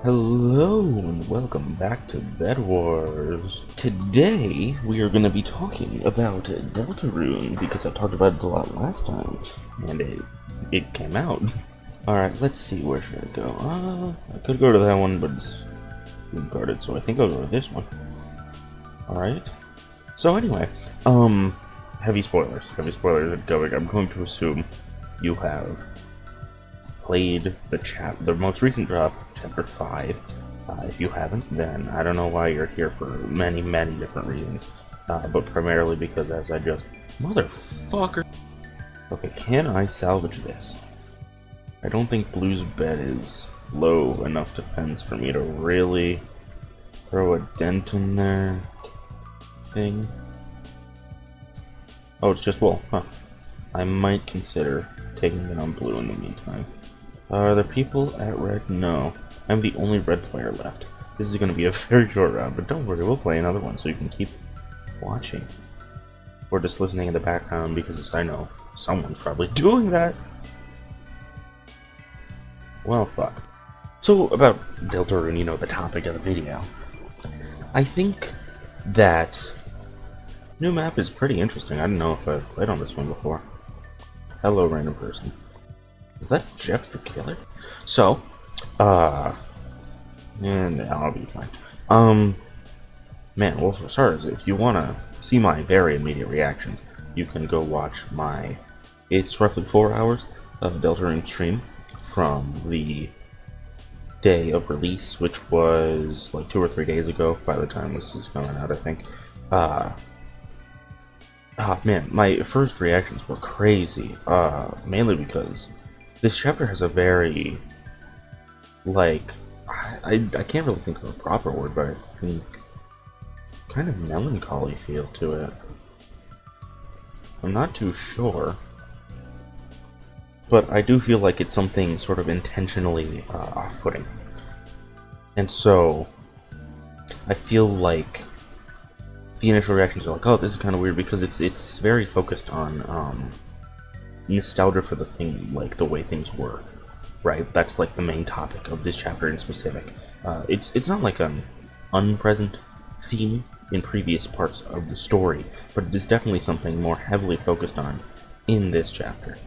Hello and welcome back to Bedwars. Today we are going to be talking about Deltarune because I talked about it a lot last time and it came out. Alright, let's see, where should I go? I could go to that one, but it's guarded, so I think I'll go to this one. Alright. So anyway, heavy spoilers are going. I'm going to assume you have played the most recent drop, Chapter 5. If you haven't, then I don't know why you're here for many different reasons. But primarily because as I just... Motherfucker! Okay, can I salvage this? I don't think Blue's bed is low enough defense for me to really throw a dent in there. Thing. Oh, it's just wool. Huh. I might consider taking it on Blue in the meantime. Are there people at red? No. I'm the only red player left. This is going to be a very short round, but don't worry, we'll play another one so you can keep watching. Or just listening in the background because I know someone's probably doing that. Well, fuck. So, about Deltarune, you know, the topic of the video. I think that new map is pretty interesting. I don't know if I've played on this one before. Hello, random person. Is that Jeff the Killer? So, and I'll be fine. Man, well, for starters, if you want to see my very immediate reactions, you can go watch my, it's roughly 4 hours of Deltarune stream from the day of release, which was like 2 or 3 days ago by the time this is coming out, I think. Man, my first reactions were crazy, mainly because this chapter has a very, like, I can't really think of a proper word, but I think kind of melancholy feel to it. I'm not too sure, but I do feel like it's something sort of intentionally off-putting. And so, I feel like the initial reactions are like, oh, this is kind of weird, because it's very focused on nostalgia for the thing, like the way things were, right? That's like the main topic of this chapter in specific. It's not like an unpresent theme in previous parts of the story, but it is definitely something more heavily focused on in this chapter.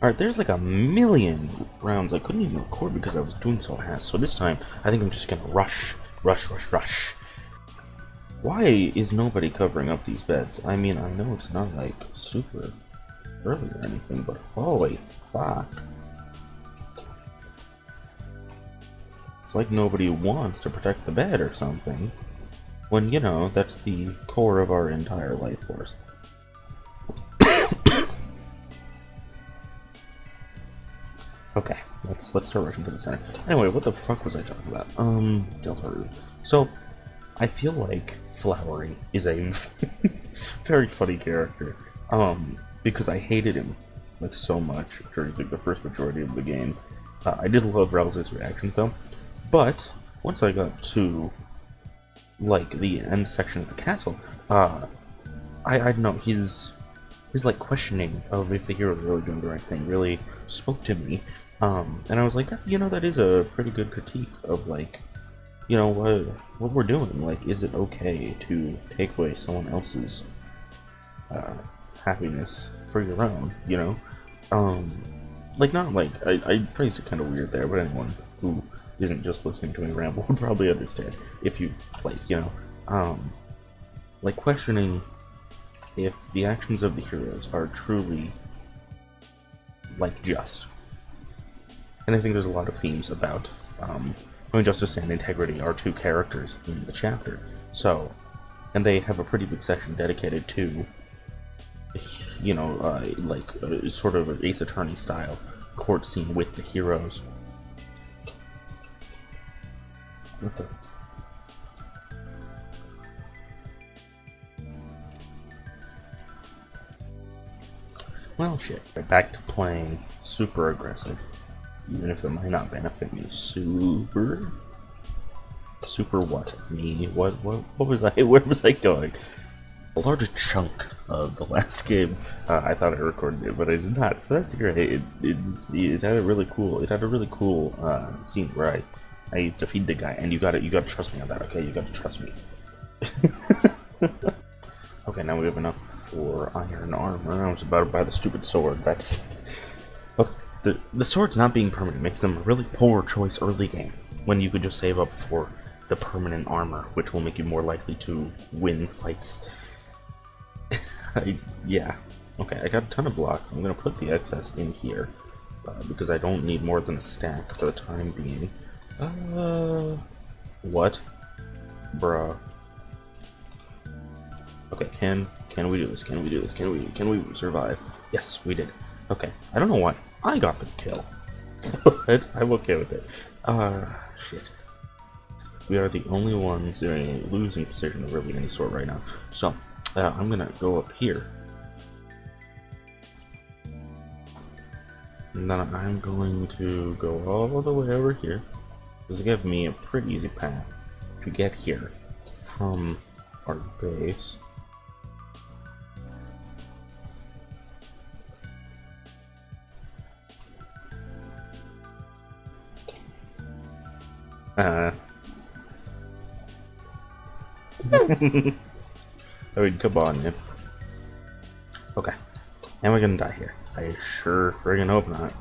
Alright, there's like a million rounds I couldn't even record because I was doing so fast, so this time I think I'm just gonna rush. Why is nobody covering up these beds? I mean, I know it's not like super early or anything, but holy fuck. It's like nobody wants to protect the bed or something, when, you know, that's the core of our entire life force. Okay, let's start rushing to the center. Anyway, what the fuck was I talking about? Deltarune. So, I feel like Flowery is a very funny character. Because I hated him like so much during like the first majority of the game. I did love Rel's reactions though, but once I got to like the end section of the castle, I don't know, his like questioning of if the hero's really doing the right thing really spoke to me. And I was like, you know, that is a pretty good critique of like, you know, what we're doing. Like, is it okay to take away someone else's happiness for your own, you know? Like, not like, I phrased it kind of weird there, but anyone who isn't just listening to me ramble would probably understand if you've played, you know? Like, questioning if the actions of the heroes are truly, like, just. And I think there's a lot of themes about, justice and integrity are two characters in the chapter. So, and they have a pretty big section dedicated to, you know, like sort of an Ace Attorney style court scene with the heroes. What the? Well, shit. Back to playing super aggressive, even if it might not benefit me. Super what? Me? What was I? Where was I going? A large chunk of the last game, I thought I recorded it, but I did not. So that's great. It had a really cool. It had a really cool scene where I I defeated the guy, and you gotta trust me on that, okay? You gotta trust me. Okay, now we have enough for iron armor. I was about to buy the stupid sword. That's okay. The sword's not being permanent makes them a really poor choice early game, when you could just save up for the permanent armor, which will make you more likely to win fights. Yeah. Okay, I got a ton of blocks. I'm gonna put the excess in here because I don't need more than a stack for the time being. What? Bruh. Okay, can we do this? Can we do this? Can we survive? Yes, we did. Okay, I don't know why I got the kill, but I'm okay with it. Shit. We are the only ones in a losing position of really any sort right now. So, I'm gonna go up here. And then I'm going to go all the way over here. This will give me a pretty easy path to get here from our base. I mean, come on, man. Okay. Am I gonna die here? I sure friggin' hope not.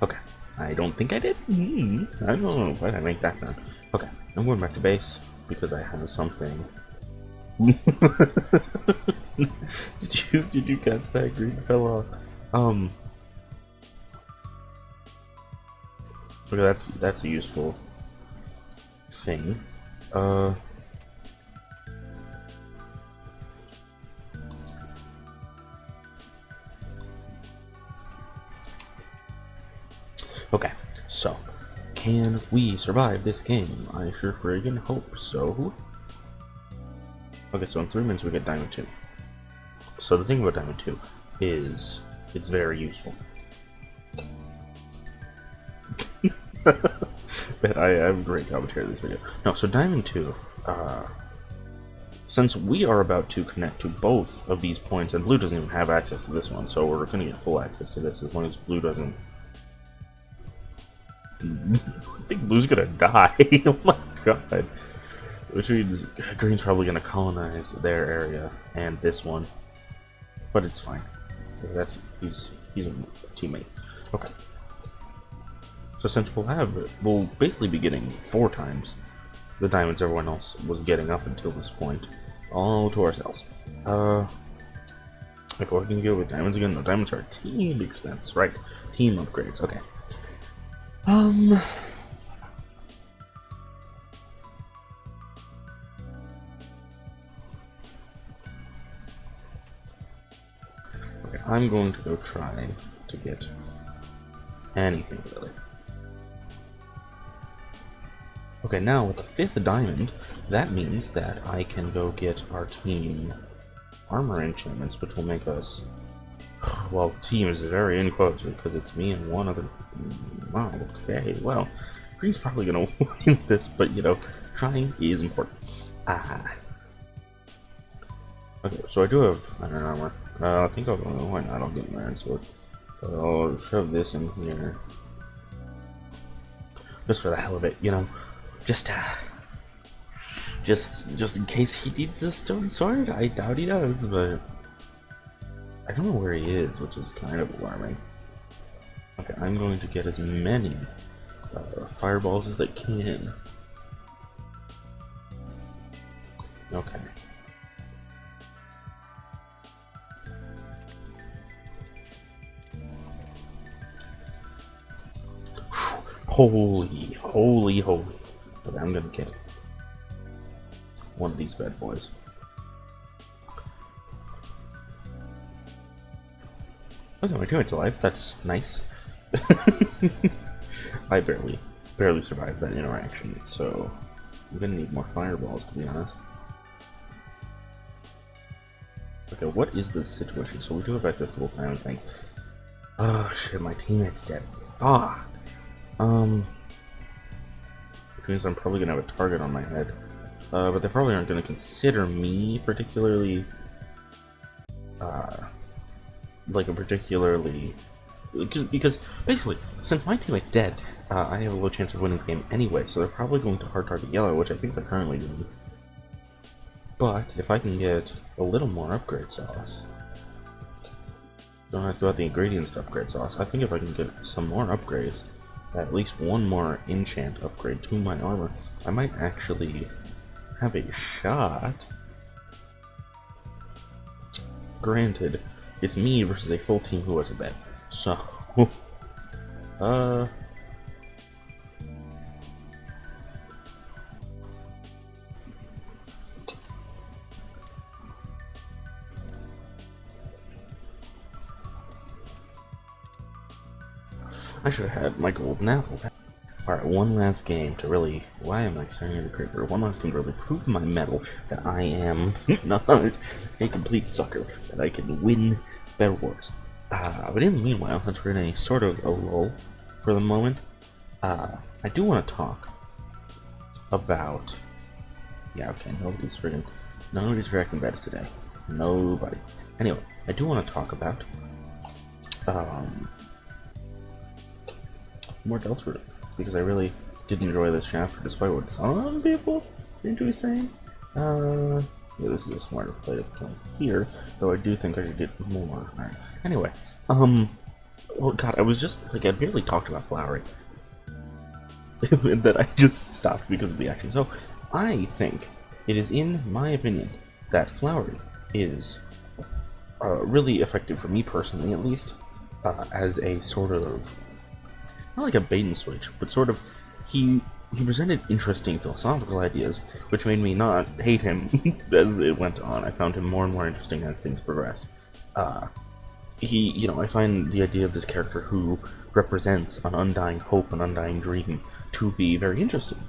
Okay. I don't think I did. I don't know why did I make that sound. Okay. I'm going back to base because I have something. Did you catch that green fella? Okay, that's a useful thing. Okay, so can we survive this game? I sure friggin' hope so. Okay, so in 3 minutes we get Diamond 2. So the thing about Diamond 2 is it's very useful. But I have great commentary in this video. No, so Diamond 2, since we are about to connect to both of these points, and Blue doesn't even have access to this one, so we're going to get full access to this as long as Blue doesn't. I think Blue's going to die. Oh my god. Which means Green's probably going to colonize their area and this one. But it's fine. He's a teammate. Okay. So since we'll basically be getting 4 times the diamonds everyone else was getting up until this point, all to ourselves. Like what can you get with diamonds again? No, diamonds are team expense, right? Team upgrades. Okay. Okay, I'm going to go try to get anything really. Okay, now with the 5th diamond, that means that I can go get our team armor enchantments, which will make us... Well, team is very in quotes because it's me and one other... Wow, okay, well, Green's probably gonna win this, but you know, trying is important. Okay, so I do have iron armor. I think I'll... why not? I'll get an iron sword. I'll shove this in here. Just for the hell of it, you know. Just in case he needs a stone sword. I doubt he does, but I don't know where he is, which is kind of alarming. Okay, I'm going to get as many fireballs as I can. Okay. Holy. Okay, I'm gonna get one of these bad boys. Okay, my teammate's alive. That's nice. I barely survived that interaction, so I'm gonna need more fireballs, to be honest. Okay, what is the situation? So we do have access to both diamond things. Oh shit, my teammate's dead. Ah. Which means I'm probably gonna have a target on my head. But they probably aren't gonna consider me particularly, like a particularly because basically, since my teammate's dead, I have a low chance of winning the game anyway, so they're probably going to hard target yellow, which I think they're currently doing. But if I can get a little more upgrade sauce, don't have to go out the ingredients to upgrade sauce. I think if I can get some more upgrades, at least one more enchant upgrade to my armor, I might actually have a shot. Granted, it's me versus a full team who has a bed. So, I should have had my golden apple. Alright, one last game to really... Why am I starting to creeper? One last game to really prove my mettle that I am not a complete sucker, that I can win Bedwars. But in the meanwhile, since we're in a sort of a lull for the moment, I do want to talk about... Yeah, okay, nobody's reacting beds today. Nobody. Anyway, I do want to talk about... more Deltarune, because I really did enjoy this chapter, despite what some people seem to be saying. Yeah, this is a smarter play to play here, though I do think I should get more. Alright. Anyway, well, God, I was just, like, I barely talked about Flowery. That I just stopped because of the action. So, I think it is, in my opinion, that Flowery is really effective for me personally, at least, as a sort of, not like a bait and switch, but sort of, he presented interesting philosophical ideas, which made me not hate him as it went on. I found him more and more interesting as things progressed. I find the idea of this character who represents an undying hope, an undying dream, to be very interesting,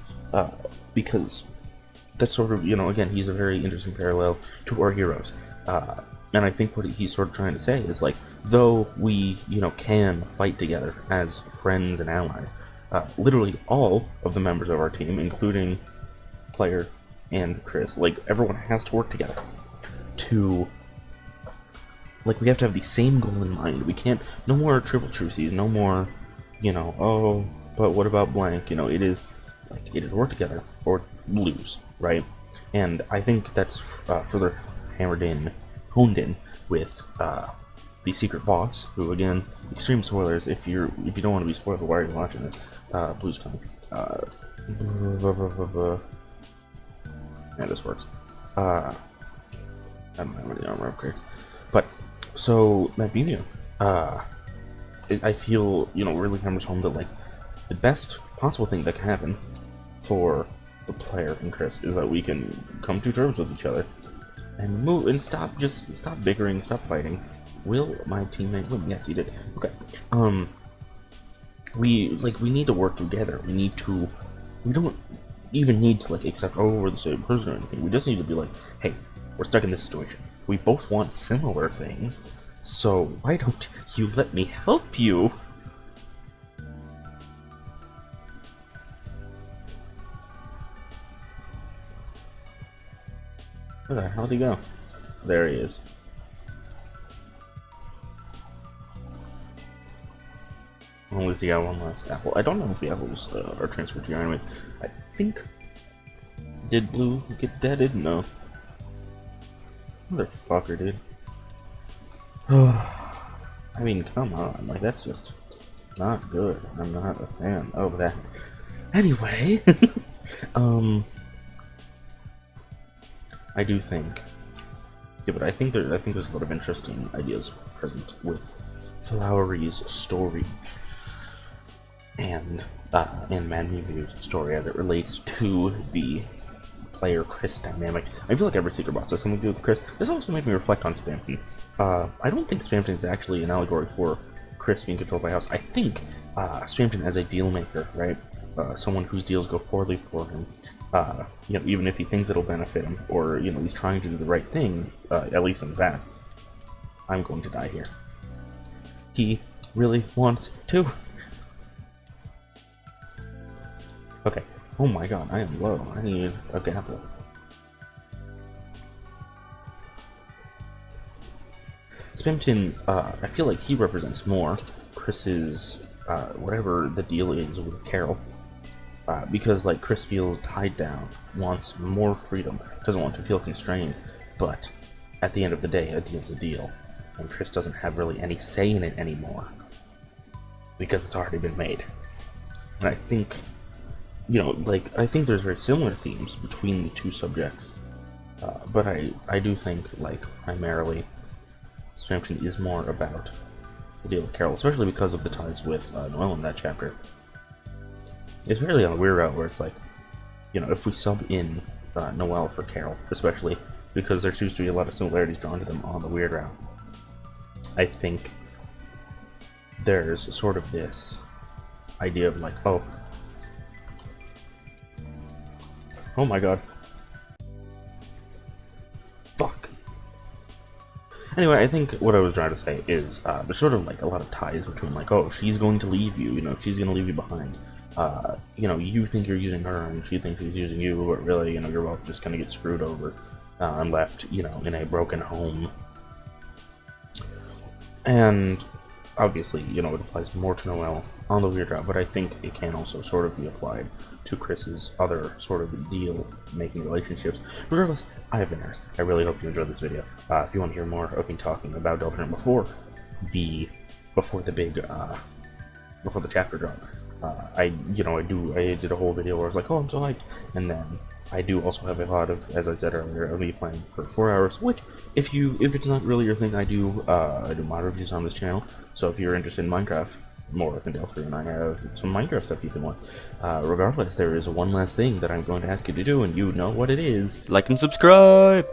because that's sort of, again, he's a very interesting parallel to our heroes. And I think what he's sort of trying to say is, like, though we, can fight together as friends and allies, literally all of the members of our team, including Player and Chris, like, everyone has to work together to, like, we have to have the same goal in mind. We can't, no more triple truces, no more, oh, but what about blank? It is, like, either work together or lose, right? And I think that's further honed in with the secret boss, who, again, extreme spoilers. If you don't want to be spoiled, why are you watching it? Blue's coming. Yeah, this works. I don't have any armor upgrades, but so that Bimio, I feel really hammers home that, like, the best possible thing that can happen for the Player and Chris is that we can come to terms with each other and move and stop bickering, stop fighting. Will my teammate win? Yes, he did. Okay. We need to work together. We don't even need to, like, accept, oh, we're the same person or anything. We just need to be like, hey, we're stuck in this situation. We both want similar things, so why don't you let me help you? Where the hell did he go? There he is. Always the one last apple. I don't know if the apples are transferred to your enemy. I think. Did Blue get deaded? No. Motherfucker, dude. I mean, come on. Like, that's just not good. I'm not a fan of that. Anyway, I do think. Yeah, but I think there's a lot of interesting ideas present with Flowery's story and Man Mew's story as it relates to the Player Chris dynamic. I feel like every secret boss has something to do with Chris. This also made me reflect on Spamton. I don't think Spamton is actually an allegory for Chris being controlled by House. I think Spamton as a deal maker, right? Someone whose deals go poorly for him. Even if he thinks it'll benefit him, or he's trying to do the right thing, at least in the past. I'm going to die here. He really wants to. Okay. Oh my god, I am low. I need a gapple. Spamton, I feel like he represents more Chris's, whatever the deal is with Carol. Because, like, Chris feels tied down, wants more freedom, doesn't want to feel constrained, but at the end of the day, a deal's a deal, and Chris doesn't have really any say in it anymore, because it's already been made. And I think, you know, like, I think there's very similar themes between the two subjects, but I do think, like, primarily, Swampton is more about the deal with Carol, especially because of the ties with Noelle in that chapter. It's really on a weird route where it's like, you know, if we sub in Noelle for Carol, especially because there seems to be a lot of similarities drawn to them on the weird route, I think there's sort of this idea of like, oh my god. Fuck. Anyway, I think what I was trying to say is there's sort of like a lot of ties between like, oh, she's going to leave you, you know, she's going to leave you behind. You know, you think you're using her and she thinks she's using you, but really, you know, you're both just gonna get screwed over and left, you know, in a broken home. And obviously, you know, it applies more to Noelle on the weird route, but I think it can also sort of be applied to Chris's other sort of deal-making relationships. Regardless, I have been Eris. I really hope you enjoyed this video. If you want to hear more of me talking about Deltarune before the chapter drop, I did a whole video where I was like, oh, I'm so hyped, and then I do also have a lot of, as I said earlier, of me playing for 4 hours, which, if it's not really your thing, I do mod reviews on this channel, so if you're interested in Minecraft, more than Deltarune, I have some Minecraft stuff you can watch. Regardless, there is one last thing that I'm going to ask you to do, and you know what it is. Like and subscribe!